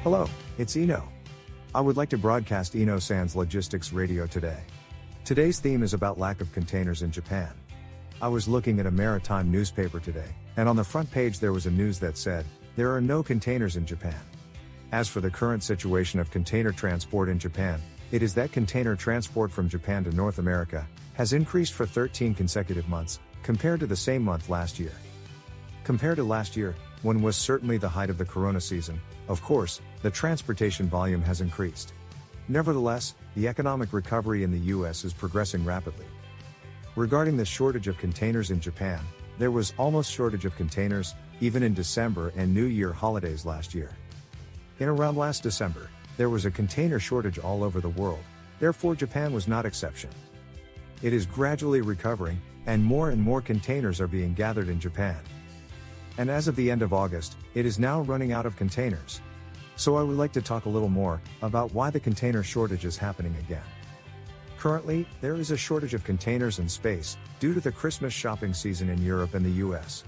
Hello, it's Iino. I would like to broadcast Iino Sans Logistics Radio today. Today's theme is about lack of containers in Japan. I was looking at a maritime newspaper today, and on the front page there was a news that said, there are no containers in Japan. As for the current situation of container transport in Japan, it is that container transport from Japan to North America has increased for 13 consecutive months, compared to the same month last year. Compared to last year, when was certainly the height of the corona season, of course, the transportation volume has increased. Nevertheless, the economic recovery in the US is progressing rapidly. Regarding the shortage of containers in Japan, there was almost shortage of containers, even in December and New Year holidays last year. In around last December, there was a container shortage all over the world, therefore Japan was not exception. It is gradually recovering, and more containers are being gathered in Japan. And as of the end of August, it is now running out of containers. So I would like to talk a little more about why the container shortage is happening again. Currently, there is a shortage of containers and space, due to the Christmas shopping season in Europe and the US.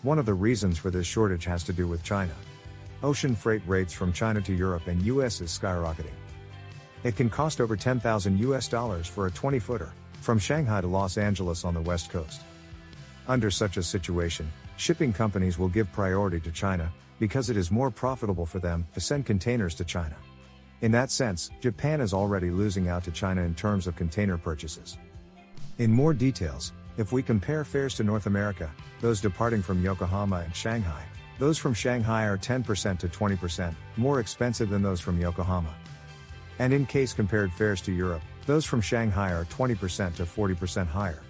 One of the reasons for this shortage has to do with China. Ocean freight rates from China to Europe and US is skyrocketing. It can cost over $10,000 for a 20-footer, from Shanghai to Los Angeles on the West Coast. Under such a situation, shipping companies will give priority to China, because it is more profitable for them to send containers to China. In that sense, Japan is already losing out to China in terms of container purchases. In more details, if we compare fares to North America, those departing from Yokohama and Shanghai, those from Shanghai are 10% to 20% more expensive than those from Yokohama. And in case compared fares to Europe, those from Shanghai are 20% to 40% higher.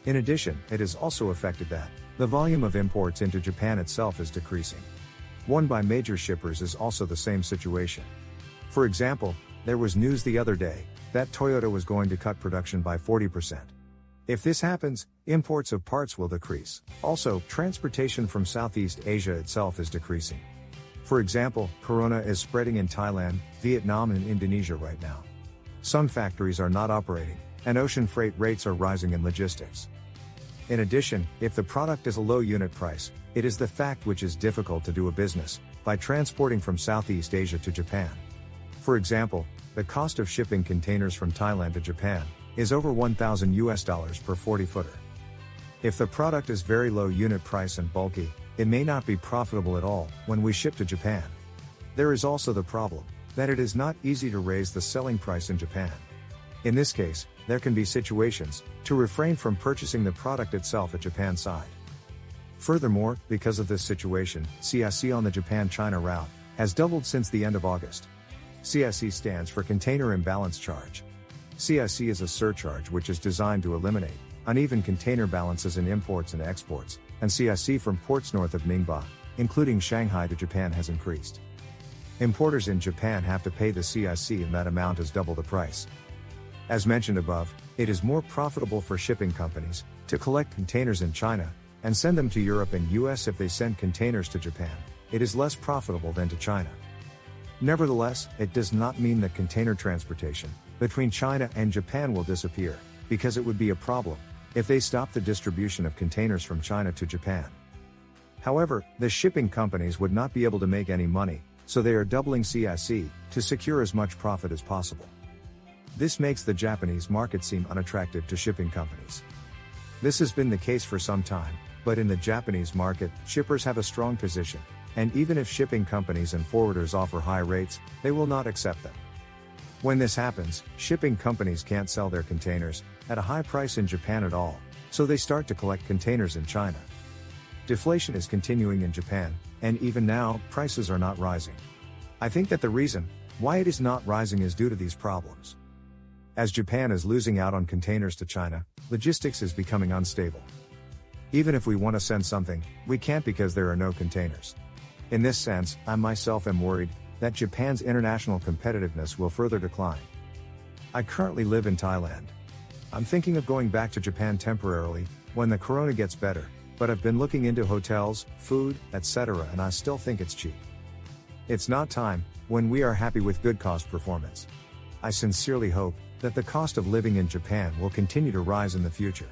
In addition, it has also affected that the volume of imports into Japan itself is decreasing. One by major shippers is also the same situation. For example, there was news the other day that Toyota was going to cut production by 40%. If this happens, imports of parts will decrease. Also, transportation from Southeast Asia itself is decreasing. For example, corona is spreading in Thailand, Vietnam and Indonesia right now. Some factories are not operating, and ocean freight rates are rising in logistics. In addition, if the product is a low unit price, it is the fact which is difficult to do a business by transporting from Southeast Asia to Japan. For example, the cost of shipping containers from Thailand to Japan is over $1,000 per 40-footer. If the product is very low unit price and bulky, it may not be profitable at all when we ship to Japan. There is also the problem that it is not easy to raise the selling price in Japan. In this case, there can be situations to refrain from purchasing the product itself at Japan's side. Furthermore, because of this situation, CIC on the Japan-China route has doubled since the end of August. CIC stands for Container Imbalance Charge. CIC is a surcharge which is designed to eliminate uneven container balances in imports and exports, and CIC from ports north of Ningbo, including Shanghai to Japan, has increased. Importers in Japan have to pay the CIC, and that amount is double the price. As mentioned above, it is more profitable for shipping companies to collect containers in China and send them to Europe and US. If they send containers to Japan, it is less profitable than to China. Nevertheless, it does not mean that container transportation between China and Japan will disappear, because it would be a problem if they stop the distribution of containers from China to Japan. However, the shipping companies would not be able to make any money, so they are doubling CIC to secure as much profit as possible. This makes the Japanese market seem unattractive to shipping companies. This has been the case for some time, but in the Japanese market, shippers have a strong position, and even if shipping companies and forwarders offer high rates, they will not accept them. When this happens, shipping companies can't sell their containers at a high price in Japan at all, so they start to collect containers in China. Deflation is continuing in Japan, and even now, prices are not rising. I think that the reason why it is not rising is due to these problems. As Japan is losing out on containers to China, logistics is becoming unstable. Even if we want to send something, we can't because there are no containers. In this sense, I myself am worried that Japan's international competitiveness will further decline. I currently live in Thailand. I'm thinking of going back to Japan temporarily when the corona gets better, but I've been looking into hotels, food, etc., and I still think it's cheap. It's not time when we are happy with good cost performance. I sincerely hope that the cost of living in Japan will continue to rise in the future.